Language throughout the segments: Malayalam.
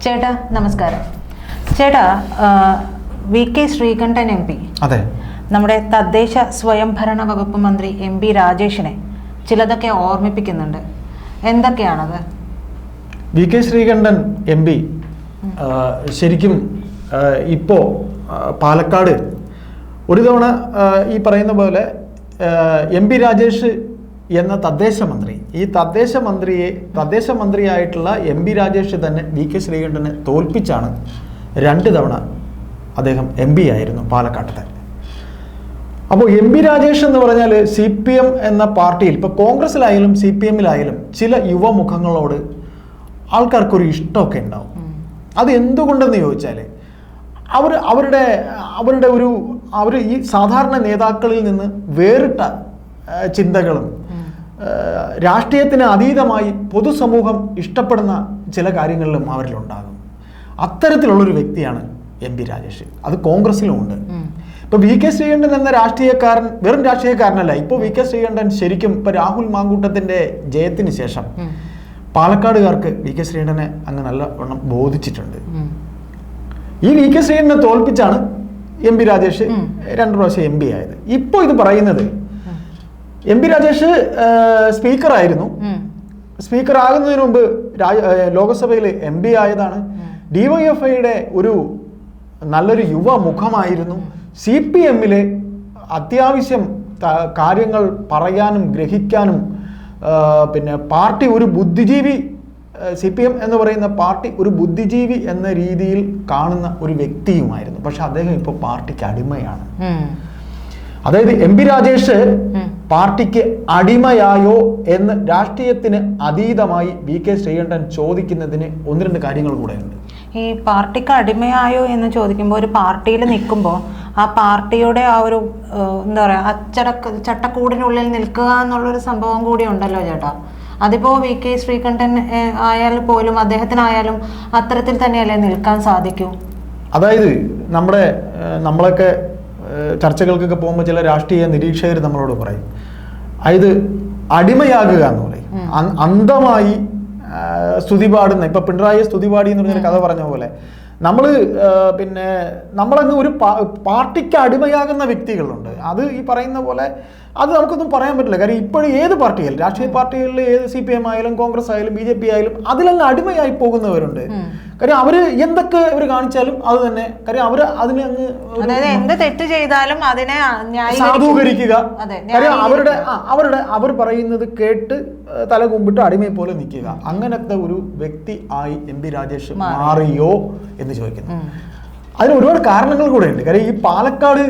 ചേട്ടാ നമസ്കാരം. ചേട്ടാ, VK ശ്രീകണ്ഠൻ MP അതെ നമ്മുടെ തദ്ദേശ സ്വയംഭരണ വകുപ്പ് മന്ത്രി MP രാജേഷിനെ ചിലതൊക്കെ ഓർമ്മിപ്പിക്കുന്നുണ്ട്. എന്തൊക്കെയാണത്? VK ശ്രീകണ്ഠൻ MP ശരിക്കും ഇപ്പോൾ പാലക്കാട് ഒരു തവണ ഈ പറയുന്ന പോലെ MP രാജേഷ് എന്ന ഈ തദ്ദേശ മന്ത്രിയായിട്ടുള്ള MP രാജേഷ് തന്നെ VK ശ്രീകണ്ഠനെ തോൽപ്പിച്ചാണ് 2 തവണ അദ്ദേഹം MP ആയിരുന്നു പാലക്കാട്ടത്തെ. അപ്പോൾ MP രാജേഷ് എന്ന് പറഞ്ഞാൽ CPM എന്ന പാർട്ടിയിൽ ഇപ്പോൾ കോൺഗ്രസിലായാലും CPM-ലായാലും ചില യുവമുഖങ്ങളോട് ആൾക്കാർക്കൊരു ഇഷ്ടമൊക്കെ ഉണ്ടാവും. അത് എന്തുകൊണ്ടെന്ന് ചോദിച്ചാൽ അവർ ഈ സാധാരണ നേതാക്കളിൽ നിന്ന് വേറിട്ട ചിന്തകളും രാഷ്ട്രീയത്തിന് അതീതമായി പൊതുസമൂഹം ഇഷ്ടപ്പെടുന്ന ചില കാര്യങ്ങളിലും അവരിലുണ്ടാകും. അത്തരത്തിലുള്ളൊരു വ്യക്തിയാണ് MP രാജേഷ്. അത് കോൺഗ്രസിലുമുണ്ട്. ഇപ്പോൾ VK ശ്രീകണ്ഠൻ എന്ന രാഷ്ട്രീയക്കാരൻ വെറും രാഷ്ട്രീയക്കാരനല്ല. ഇപ്പോൾ VK ശ്രീകണ്ഠൻ ശരിക്കും ഇപ്പോൾ രാഹുൽ മാങ്കൂട്ടത്തിൻ്റെ ജയത്തിന് ശേഷം പാലക്കാടുകാർക്ക് VK ശ്രീകണ്ഠനെ അങ്ങ് നല്ലവണ്ണം ബോധിച്ചിട്ടുണ്ട്. ഈ VK ശ്രീകണ്ഠനെ തോൽപ്പിച്ചാണ് MP രാജേഷ് 2 പ്രാവശ്യം MP ആയത്. ഇപ്പോൾ ഇത് പറയുന്നത് MP രാജേഷ് സ്പീക്കറായിരുന്നു. സ്പീക്കർ ആകുന്നതിന് മുമ്പ് ലോകസഭയിൽ MP ആയതാണ്. DYFIയുടെ നല്ലൊരു യുവമുഖമായിരുന്നു. CPM-ലെ അത്യാവശ്യം കാര്യങ്ങൾ പറയാനും ഗ്രഹിക്കാനും പിന്നെ പാർട്ടി ഒരു ബുദ്ധിജീവി CPM എന്ന് പറയുന്ന പാർട്ടി ഒരു ബുദ്ധിജീവി എന്ന രീതിയിൽ കാണുന്ന ഒരു വ്യക്തിയുമായിരുന്നു. പക്ഷെ അദ്ദേഹം ഇപ്പോൾ പാർട്ടിക്ക് അടിമയാണ്. അതായത് MP രാജേഷ് പാർട്ടിക്ക് അടിമയായോ എന്ന് രാഷ്ട്രീയത്തിന് അതീതമായി VK ശ്രീകണ്ഠൻ ചോദിക്കുന്നതിന് 1-2 കാര്യങ്ങൾ കൂടെ ഉണ്ട്. ഈ പാർട്ടിക്ക് അടിമയായോ എന്ന് ചോദിക്കുമ്പോൾ ഒരു പാർട്ടിയിൽ നിൽക്കുമ്പോൾ ആ പാർട്ടിയുടെ ആ ഒരു എന്താ പറയുക ചട്ടക്കൂടിനുള്ളിൽ നിൽക്കുക എന്നുള്ളൊരു സംഭവം കൂടി ഉണ്ടല്ലോ ചേട്ടാ. അതിപ്പോൾ VK ശ്രീകണ്ഠൻ ആയാൽ പോലും അദ്ദേഹത്തിനായാലും അത്തരത്തിൽ തന്നെയല്ലേ നിൽക്കാൻ സാധിക്കൂ? അതായത് നമ്മളൊക്കെ ചർച്ചകൾക്കൊക്കെ പോകുമ്പോൾ ചില രാഷ്ട്രീയ നിരീക്ഷകർ നമ്മളോട് പറയും, അതായത് അടിമയാകുക എന്ന് പറയും. അന്ധമായി സ്തുതി പാടുന്ന, ഇപ്പൊ പിണറായി സ്തുതി പാടി എന്ന് പറഞ്ഞൊരു കഥ പറഞ്ഞ പോലെ നമ്മളങ്ങ് ഒരു പാർട്ടിക്ക് അടിമയാകുന്ന വ്യക്തികളുണ്ട്. അത് ഈ പറയുന്ന പോലെ അത് നമുക്കൊന്നും പറയാൻ പറ്റില്ല. കാര്യം ഇപ്പോഴും ഏത് പാർട്ടിയായാലും രാഷ്ട്രീയ പാർട്ടികളിൽ ഏത് CPM ആയാലും കോൺഗ്രസ് ആയാലും BJP ആയാലും അതിലങ്ങ് അടിമയായി പോകുന്നവരുണ്ട്. കാര്യം അവര് എന്തൊക്കെ അവർ കാണിച്ചാലും അത് തന്നെ, കാര്യം അതിനെ അങ്ങ് എന്ത് തെറ്റ് ചെയ്താലും അതിനെ സാധൂകരിക്കുക. കാര്യം അവർ പറയുന്നത് കേട്ട് തല കുമ്പിട്ട് അടിമയെ പോലെ നിൽക്കുക. അങ്ങനത്തെ ഒരു വ്യക്തി ആയി MP രാജേഷ് മാറിയോ എന്ന് ചോദിക്കുന്നു. അതിന് ഒരുപാട് കാരണങ്ങൾ കൂടെ ഉണ്ട്. കാര്യം ഈ പാലക്കാട്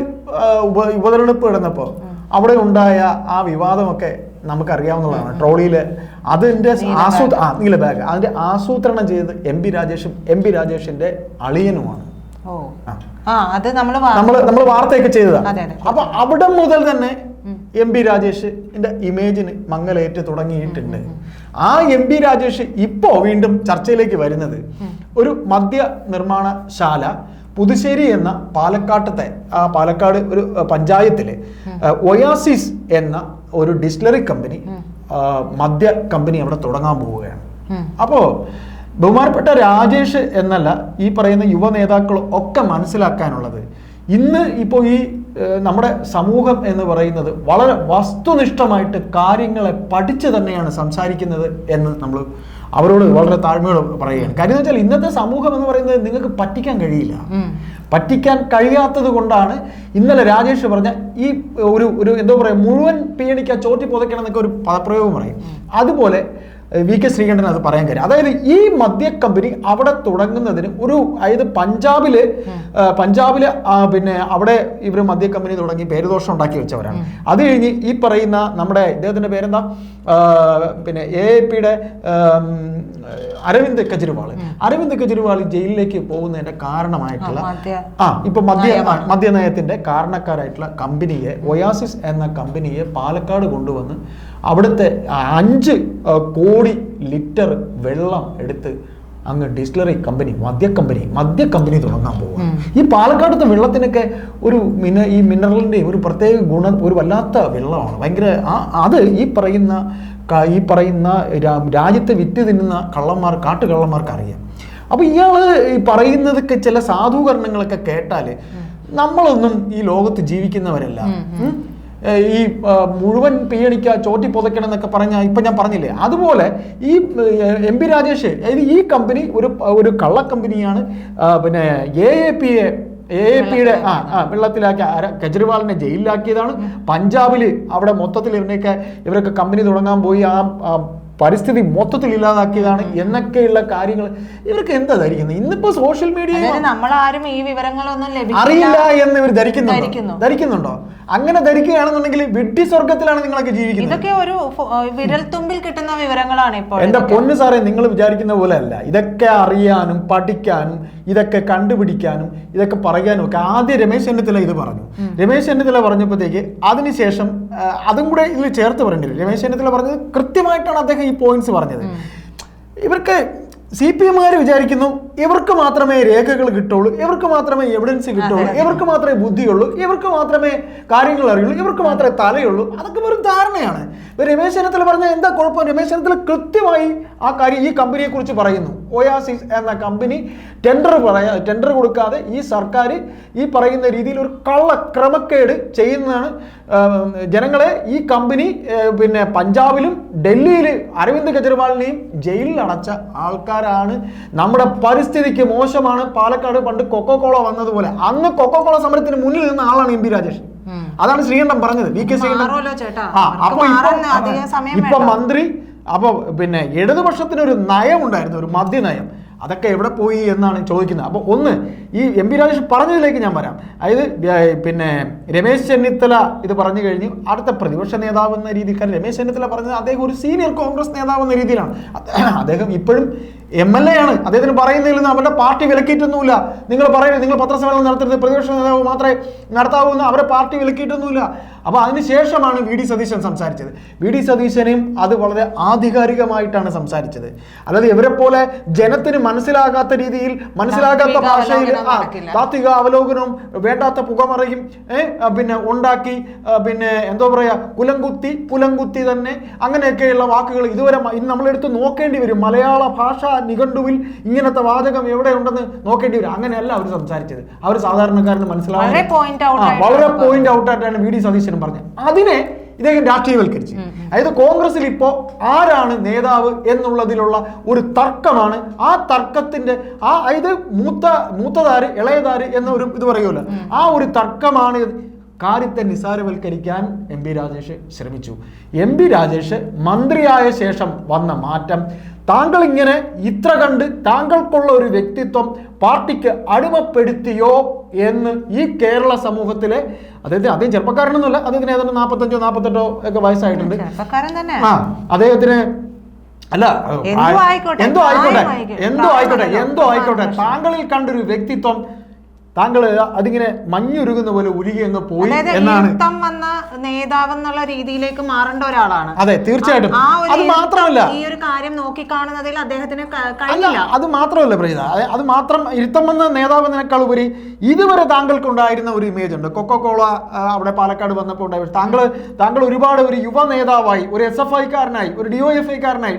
ഉപതെരഞ്ഞെടുപ്പ് നടന്നപ്പോൾ അവിടെ ഉണ്ടായ ആ വിവാദമൊക്കെ നമുക്കറിയാവുന്നതാണ്. ട്രോളിയില് അതിന്റെ ആസൂത്രണം ചെയ്തത് MP രാജേഷും MP രാജേഷിന്റെ അളിയനുമാണ്. നമ്മൾ വാർത്തയൊക്കെ ചെയ്തതാണ്. അപ്പൊ അവിടെ മുതൽ തന്നെ MP രാജേഷിന്റെ ഇമേജിന് മങ്ങലേറ്റ് തുടങ്ങിയിട്ടുണ്ട്. ആ MP രാജേഷ് ഇപ്പോ വീണ്ടും ചർച്ചയിലേക്ക് വരുന്നത് ഒരു മദ്യ നിർമ്മാണശാല പുതുശ്ശേരി എന്ന പാലക്കാട് ഒരു പഞ്ചായത്തിലെ ഒയാസിസ് എന്ന ഒരു ഡിസ്റ്റിലറി കമ്പനി, മദ്യ കമ്പനി അവിടെ തുടങ്ങാൻ പോവുകയാണ്. അപ്പോൾ ബഹുമാനപ്പെട്ട രാജേഷ് എന്നല്ല ഈ പറയുന്ന യുവ നേതാക്കൾ ഒക്കെ മനസ്സിലാക്കാനുള്ളത്, ഇന്ന് ഇപ്പോൾ ഈ നമ്മുടെ സമൂഹം എന്ന് പറയുന്നത് വളരെ വസ്തുനിഷ്ഠമായിട്ട് കാര്യങ്ങളെ പഠിച്ച് തന്നെയാണ് സംസാരിക്കുന്നത് എന്ന് നമ്മൾ അവരോട് വളരെ താഴ്മയോട് പറയുകയാണ്. കാര്യം എന്ന് വെച്ചാൽ ഇന്നത്തെ സമൂഹം എന്ന് പറയുന്നത് നിങ്ങൾക്ക് പറ്റിക്കാൻ കഴിയില്ല. പറ്റിക്കാൻ കഴിയാത്തത് കൊണ്ടാണ് ഇന്നലെ രാജേഷ് പറഞ്ഞ ഈ ഒരു എന്താ പറയുക, മുഴുവൻ പീണിക്ക ചോറ്റി പുതയ്ക്കണം എന്നൊക്കെ ഒരു പദപ്രയോഗം പറയും. അതുപോലെ VK ശ്രീകണ്ഠൻ അത് പറയാൻ കാര്യം, അതായത് ഈ മദ്യ കമ്പനി അവിടെ തുടങ്ങുന്നതിന് അതായത് പഞ്ചാബില് പിന്നെ അവിടെ ഇവർ മദ്യ കമ്പനി തുടങ്ങി പേരുദോഷം ഉണ്ടാക്കി വെച്ചവരാണ്. അത് കഴിഞ്ഞ് ഈ പറയുന്ന നമ്മുടെ ഇദ്ദേഹത്തിന്റെ പേരെന്താ, പിന്നെ AAPയുടെ അരവിന്ദ് കെജ്രിവാൾ ജയിലിലേക്ക് പോകുന്നതിന്റെ കാരണമായിട്ടുള്ള ഇപ്പൊ മദ്യനയത്തിന്റെ കാരണക്കാരായിട്ടുള്ള കമ്പനിയെ, ഒയാസിസ് എന്ന കമ്പനിയെ പാലക്കാട് കൊണ്ടുവന്ന് അവിടുത്തെ 5 കോടി ലിറ്റർ വെള്ളം എടുത്ത് അങ്ങ് ഡിസ്റ്റിലറി കമ്പനി, മദ്യക്കമ്പനി തുടങ്ങാൻ പോകും. ഈ പാലക്കാടത്തെ വെള്ളത്തിനൊക്കെ ഈ മിനറലിന്റെ ഒരു പ്രത്യേക ഗുണം, ഒരു വല്ലാത്ത വെള്ളമാണ്. ഭയങ്കര അത് ഈ പറയുന്ന രാജ്യത്തെ വിറ്റ് തിന്നുന്ന കാട്ടുകള്ളന്മാർക്ക് അറിയാം. അപ്പോൾ ഇയാള് ഈ പറയുന്നതൊക്കെ ചില സാധൂകരണങ്ങളൊക്കെ കേട്ടാല് നമ്മളൊന്നും ഈ ലോകത്ത് ജീവിക്കുന്നവരല്ല. ഈ മുഴുവൻ പീയണിക്ക ചോട്ടി പുതയ്ക്കണം എന്നൊക്കെ പറഞ്ഞാൽ ഇപ്പം ഞാൻ പറഞ്ഞില്ലേ, അതുപോലെ ഈ എം പി രാജേഷ് ഈ കമ്പനി ഒരു കള്ള കമ്പനിയാണ്. പിന്നെ AAPയുടെ വെള്ളത്തിലാക്കി കെജ്രിവാളിനെ ജയിലിലാക്കിയതാണ്. പഞ്ചാബിൽ അവിടെ മൊത്തത്തിൽ ഇവരൊക്കെ കമ്പനി തുടങ്ങാൻ പോയി ആ പരിസ്ഥിതി മൊത്തത്തിൽ ഇല്ലാതാക്കിയതാണ് എന്നൊക്കെയുള്ള കാര്യങ്ങൾ ഇവർക്ക് എന്താ ധരിക്കുന്നത്? ഇന്നിപ്പോ സോഷ്യൽ മീഡിയ നമ്മളാരും ഈ വിവരങ്ങളൊന്നും അറിയില്ല എന്ന് ഇവർ ധരിക്കുന്നുണ്ടോ? അങ്ങനെ ധരിക്കുകയാണെന്നുണ്ടെങ്കിൽ വിഡ്ഢി സ്വർഗത്തിലാണ് നിങ്ങളൊക്കെ ജീവിക്കുന്നത്. ഇതൊക്കെ ഒരു വിരൽത്തുമ്പിൽ കിട്ടുന്ന വിവരങ്ങളാണ് ഇപ്പോൾ. എന്റെ പൊന്നു സാറേ, നിങ്ങൾ വിചാരിക്കുന്ന പോലെ അല്ല. ഇതൊക്കെ അറിയാനും പഠിക്കാനും ഇതൊക്കെ കണ്ടുപിടിക്കാനും ഇതൊക്കെ പറയാനും ഒക്കെ ആദ്യം രമേശ് ചെന്നിത്തല ഇത് പറഞ്ഞു. രമേശ് ചെന്നിത്തല പറഞ്ഞപ്പോഴത്തേക്ക് അതിനുശേഷം അതും കൂടെ ഇതിൽ ചേർത്ത് പറയേണ്ടി വരും. രമേശ് ചെന്നിത്തല പറഞ്ഞത് കൃത്യമായിട്ടാണ് അദ്ദേഹം ഈ പോയിന്റ്സ് പറഞ്ഞത്. ഇവർക്ക് CPM-കാർ വിചാരിക്കുന്നു ഇവർക്ക് മാത്രമേ രേഖകൾ കിട്ടുള്ളൂ, ഇവർക്ക് മാത്രമേ എവിഡൻസ് കിട്ടുള്ളൂ, ഇവർക്ക് മാത്രമേ ബുദ്ധിയുള്ളൂ, ഇവർക്ക് മാത്രമേ കാര്യങ്ങൾ അറിയുള്ളൂ, ഇവർക്ക് മാത്രമേ തലയുള്ളൂ. അതൊക്കെ വെറും ധാരണയാണ്. രമേശ് ചെന്നിത്തല പറഞ്ഞാൽ എന്താ കുഴപ്പം? രമേശ് ചെന്നിത്തല കൃത്യമായി ആ കാര്യം ഈ കമ്പനിയെ കുറിച്ച് പറയുന്നു. ഒയാസിസ് എന്ന കമ്പനി ടെൻഡർ കൊടുക്കാതെ ഈ സർക്കാർ ഈ പറയുന്ന രീതിയിൽ ഒരു ക്രമക്കേട് ചെയ്യുന്നതാണ്. ജനങ്ങളെ ഈ കമ്പനി പിന്നെ പഞ്ചാബിലും ഡൽഹിയിൽ അരവിന്ദ് കെജ്രിവാളിനെയും ജയിലിൽ അടച്ച ആൾക്കാരാണ്. നമ്മുടെ പരിസ്ഥിതിക്ക് മോശമാണ്. പാലക്കാട് പണ്ട് കൊക്കോകോള വന്നതുപോലെ അന്ന് കൊക്കോകോള സമരത്തിന് മുന്നിൽ നിന്ന ആളാണ് എം പി രാജേഷ്. അതാണ് ശ്രീകണ്ഠൻ പറഞ്ഞത്. VK ശ്രീകണ്ഠൻ. അപ്പൊ ഇപ്പൊ മന്ത്രി. അപ്പൊ പിന്നെ ഇടതുപക്ഷത്തിനൊരു നയം ഉണ്ടായിരുന്നു, ഒരു മദ്യനയം. അതൊക്കെ എവിടെ പോയി എന്നാണ് ചോദിക്കുന്നത്. അപ്പോൾ ഒന്ന് ഈ എം പി രാജേഷ് പറഞ്ഞതിലേക്ക് ഞാൻ വരാം. അതായത് പിന്നെ രമേശ് ചെന്നിത്തല ഇത് പറഞ്ഞു കഴിഞ്ഞു. അടുത്ത പ്രതിപക്ഷ നേതാവ് എന്ന രീതിയിൽ, കാരണം രമേശ് ചെന്നിത്തല പറഞ്ഞത് അദ്ദേഹം ഒരു സീനിയർ കോൺഗ്രസ് നേതാവ് എന്ന രീതിയിലാണ്. അദ്ദേഹം ഇപ്പോഴും MLA ആണ്. അദ്ദേഹത്തിന് പറയുന്നതിൽ നിന്ന് അവരുടെ പാർട്ടി വിലക്കിയിട്ടൊന്നുമില്ല. നിങ്ങൾ പറയുന്നത് നിങ്ങൾ പത്രസമ്മേളനം നടത്തരുത്, പ്രതിപക്ഷ നേതാവ് മാത്രമേ നടത്താവൂ എന്ന് അവരെ പാർട്ടി വിലക്കിയിട്ടൊന്നുമില്ല. അപ്പോൾ അതിനുശേഷമാണ് VD സതീശൻ സംസാരിച്ചത്. VD സതീശനെയും അത് വളരെ ആധികാരികമായിട്ടാണ് സംസാരിച്ചത്. അല്ലാതെ ഇവരെ പോലെ ജനത്തിന് മനസ്സിലാകാത്ത രീതിയിൽ, മനസ്സിലാകാത്ത ഭാഷയിൽ താത്വിക അവലോകനവും വേണ്ടാത്ത പുകമറയും പിന്നെ ഉണ്ടാക്കി, പിന്നെ എന്തോ പറയാ, പുലങ്കുത്തി തന്നെ അങ്ങനെയൊക്കെയുള്ള വാക്കുകൾ ഇതുവരെ നമ്മളെടുത്ത് നോക്കേണ്ടി വരും. മലയാള ഭാഷ നിഘണ്ടുവിൽ ഇങ്ങനത്തെ വാചകം എവിടെ ഉണ്ടെന്ന് നോക്കേണ്ടി വരും. അങ്ങനെയല്ല അവർ സംസാരിച്ചത്. അവർ സാധാരണക്കാരന് മനസ്സിലാവും. വളരെ പോയിന്റ് ഔട്ട് ആയിട്ടാണ് VD സതീശനും പറഞ്ഞത്. അതിനെ ഇദ്ദേഹം രാഷ്ട്രീയവൽക്കരിച്ചു. അതായത് കോൺഗ്രസിൽ ഇപ്പോൾ ആരാണ് നേതാവ് എന്നുള്ളതിലുള്ള ഒരു തർക്കമാണ്. ആ തർക്കത്തിന്റെ അതായത് മൂത്തതാര് ഇളയതാര് എന്ന ഒരു ഇത് പറയുമല്ലോ, ആ ഒരു തർക്കമാണ്. കാര്യത്തെ നിസാരവൽക്കരിക്കാൻ എം പി രാജേഷ് ശ്രമിച്ചു. എം പി രാജേഷ് മന്ത്രിയായ ശേഷം വന്ന മാറ്റം, താങ്കൾ ഇങ്ങനെ ഇത്ര കണ്ട് താങ്കൾക്കുള്ള ഒരു വ്യക്തിത്വം പാർട്ടിക്ക് അടിമപ്പെടുത്തിയോ എന്ന് ഈ കേരള സമൂഹത്തിലെ അദ്ദേഹം ചെറുപ്പക്കാരനൊന്നുമല്ല, അദ്ദേഹത്തിന് ഏതാണ്ട് 45-48 ഒക്കെ വയസ്സായിട്ടുണ്ട്. അദ്ദേഹത്തിന് അല്ല എന്തോ ആയിക്കോട്ടെ താങ്കളിൽ കണ്ടൊരു വ്യക്തിത്വം താങ്കൾ അതിങ്ങനെ മഞ്ഞുരുകുന്ന പോലെ ഉരുകി അങ്ങ് പോയി എന്നാണ്. നേതാവ് എന്നുള്ള രീതിയിലേക്ക് മാറേണ്ട ഒരാളാണ്. അതെ, തീർച്ചയായിട്ടും. അത് മാത്രമല്ല, ഈ ഒരു കാര്യം നോക്കിക്കാണുന്നതിൽ അദ്ദേഹത്തിന് അത് മാത്രമല്ല പ്രജിത, അത് മാത്രം ഇരുത്തം വന്ന നേതാവ് എന്നതിനേക്കാൾ ഉപരി ഇതുവരെ താങ്കൾക്ക് ഉണ്ടായിരുന്ന ഒരു ഇമേജ് ഉണ്ട്. കൊക്കോകോള അവിടെ പാലക്കാട് വന്നപ്പോൾ ഉണ്ടായി. താങ്കൾ ഒരുപാട് ഒരു യുവ നേതാവായി, ഒരു SFI-കാരനായി, ഒരു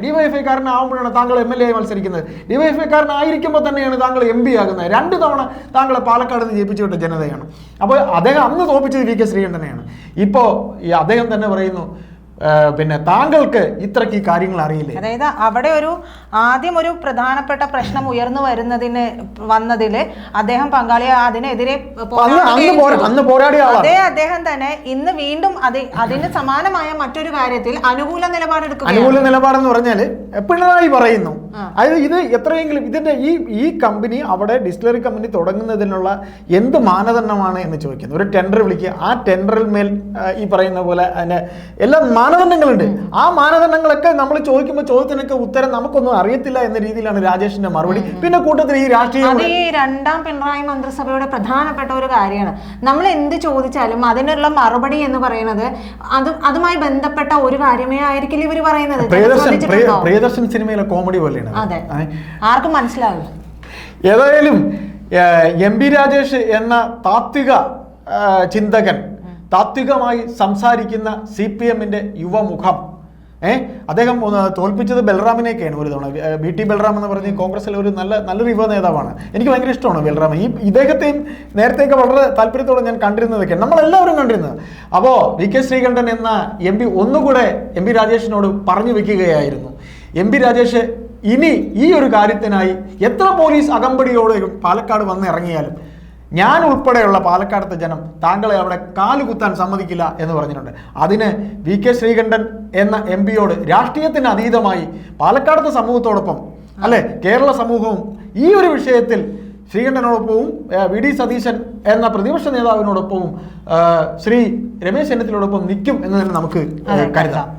DYFI-കാരനാവുമ്പോഴാണ് താങ്കൾ MLA ആയി മത്സരിക്കുന്നത്. DYFI-കാരനായിരിക്കുമ്പോൾ തന്നെയാണ് താങ്കൾ MP ആകുന്നത്. 2 തവണ താങ്കളെ പാലക്കാട് നിന്ന് ജയിപ്പിച്ചു വിട്ട ജനതയാണ്. അപ്പോൾ അദ്ദേഹം അന്ന് തോപ്പിച്ചത് VK ശ്രീകണ്ഠനെയാണ്. ഇപ്പോൾ ഈ അദ്ദേഹം തന്നെ പറയുന്നു പിന്നെ താങ്കൾക്ക് ഇത്രയ്ക്ക് കാര്യങ്ങൾ അറിയില്ലേ. അതായത് അവിടെ ആദ്യം ഒരു പ്രധാനപ്പെട്ട പ്രശ്നം ഉയർന്നു വന്നതില് അദ്ദേഹം പങ്കാളിയെ അതിനെതിരെ പോരാടിയ അതേ അദ്ദേഹം തന്നെ ഇന്ന് വീണ്ടും അതിന് സമാനമായ മറ്റൊരു കാര്യത്തിൽ അനുകൂല നിലപാടെടുക്കുക. അനുകൂല നിലപാടെന്ന് പറഞ്ഞാൽ പിണറായി പറയുന്നു, അതായത് ഇത് എത്രയെങ്കിലും ഇതിന്റെ ഈ കമ്പനി അവിടെ ഡിസ്റ്റിലറി കമ്പനി തുടങ്ങുന്നതിനുള്ള എന്ത് മാനദണ്ഡമാണ് എന്ന് ചോദിക്കുന്നു. ഒരു ടെൻഡർ വിളിക്കുക, ആ ടെൻഡറിൽ മേൽ ഈ പറയുന്ന പോലെ അതിന്റെ എല്ലാ മാനദണ്ഡങ്ങളുണ്ട്. ആ മാനദണ്ഡങ്ങളൊക്കെ നമ്മൾ ചോദിക്കുമ്പോൾ ചോദ്യത്തിനൊക്കെ ഉത്തരം നമുക്കൊന്നും അറിയത്തില്ല എന്ന രീതിയിലാണ് രാജേഷിന്റെ മറുപടി. പിന്നെ കൂട്ടത്തിൽ ഈ രാഷ്ട്രീയം, ഈ 2ാം പിണറായി മന്ത്രിസഭയുടെ പ്രധാനപ്പെട്ട ഒരു കാര്യമാണ്. നമ്മൾ എന്ത് ചോദിച്ചാലും അതിനുള്ള മറുപടി എന്ന് പറയുന്നത് അതുമായി ബന്ധപ്പെട്ട ഒരു കാര്യമേ ആയിരിക്കില്ല ഇവർ പറയുന്നത്. പ്രിയദർശൻ സിനിമയിലെ കോമഡി പോലെയാണ്. അതെ, ആർക്കും മനസ്സിലാവില്ല. ഏതായാലും MP രാജേഷ് എന്ന താത്വിക ചിന്തകൻ, താത്വികമായി സംസാരിക്കുന്ന CPM-ന്റെ യുവമുഖം അദ്ദേഹം തോൽപ്പിച്ചത് ബൽറാമിനെയൊക്കെയാണ് ഒരു തവണ. ബി ടി ബൽറാം എന്ന് പറഞ്ഞ് കോൺഗ്രസിലെ ഒരു നല്ലൊരു യുവ നേതാവാണ്. എനിക്ക് ഭയങ്കര ഇഷ്ടമാണ് ബൽറാം. ഇദ്ദേഹത്തെയും നേരത്തെയൊക്കെ വളരെ താല്പര്യത്തോടെ ഞാൻ കണ്ടിരുന്നതൊക്കെയാണ്, നമ്മളെല്ലാവരും കണ്ടിരുന്നത്. അപ്പോൾ വി കെ ശ്രീകണ്ഠൻ എന്ന MP ഒന്നുകൂടെ MP രാജേഷിനോട് പറഞ്ഞു വെക്കുകയായിരുന്നു, MP രാജേഷ് ഇനി ഈ ഒരു കാര്യത്തിനായി എത്ര പോലീസ് അകമ്പടിയോടെ പാലക്കാട് വന്ന് ഇറങ്ങിയാലും ഞാൻ ഉൾപ്പെടെയുള്ള പാലക്കാടത്തെ ജനം താങ്കളെ അവിടെ കാലുകുത്താൻ സമ്മതിക്കില്ല എന്ന് പറഞ്ഞിട്ടുണ്ട്. അതിന് വി കെ ശ്രീകണ്ഠൻ എന്ന MP-യോട് രാഷ്ട്രീയത്തിന് അതീതമായി പാലക്കാടത്തെ സമൂഹത്തോടൊപ്പം അല്ലെ കേരള സമൂഹവും ഈ ഒരു വിഷയത്തിൽ ശ്രീകണ്ഠനോടൊപ്പവും VD സതീശൻ എന്ന പ്രതിപക്ഷ നേതാവിനോടൊപ്പവും ശ്രീ രമേശ് ചെന്നിത്തലയോടൊപ്പം നിൽക്കും എന്ന് തന്നെ നമുക്ക് കരുതാം.